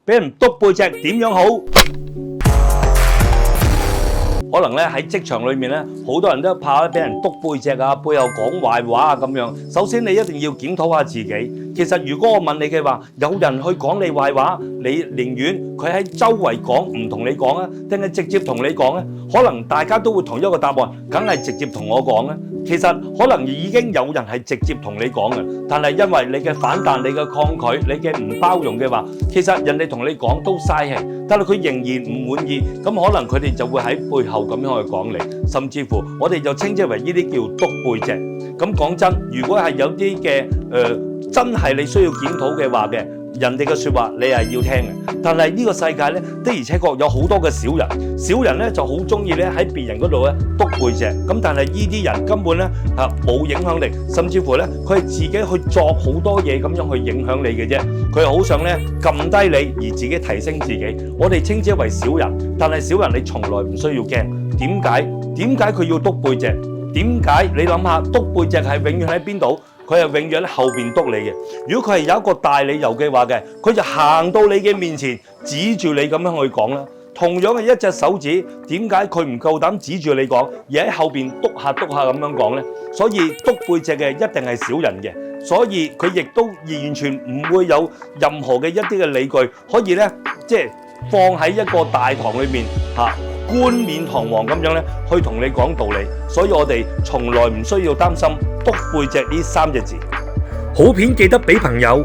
俾人督背脊點樣好？可能咧喺職場裏面咧，好多人都怕俾人督背脊啊，背後講壞話啊咁樣。首先你一定要檢討下自己。其實如果我問你嘅話，有人去講你壞話，你寧願佢喺周圍講唔同你講啊，定係直接同你講咧？可能大家都會同一個答案，梗係直接同我講啊。其實可能已經有人係直接同你講嘅，但係因為你嘅反彈、你嘅抗拒、你嘅唔包容嘅話，其實人哋同你講都嘥氣，但係佢仍然唔滿意，咁可能佢哋就會喺背後咁樣去講你，甚至乎我哋就稱之為呢啲叫督背脊。咁講真，如果係有啲嘅真係你需要檢討嘅話嘅，人哋嘅説話你係要聽嘅，但係呢個世界咧的而且確有好多嘅小人咧就好中意咧喺別人嗰度咧督背脊，咁但係呢啲人根本咧冇影響力，甚至乎咧佢係自己去作好多嘢咁樣去影響你嘅啫，佢係好想咧撳低你而自己提升自己，我哋稱之為小人，但係小人你從來唔需要驚，點解佢要督背脊？點解你諗下督背脊係永遠喺邊度？佢係永遠喺後邊督你嘅。如果佢係有一個大理由嘅話嘅，佢就行到你嘅面前，指住你咁樣去講啦。同樣嘅一隻手指，點解佢唔夠膽指住你講，而喺後邊督下咁樣講呢？所以督背脊嘅一定係小人嘅，所以佢亦都完全唔會有任何嘅一啲嘅理據可以呢，即係放喺一個大堂裏面冠冕堂皇咁樣咧，去同你講道理，所以我哋從來唔需要擔心督背脊呢3隻字。好片記得俾朋友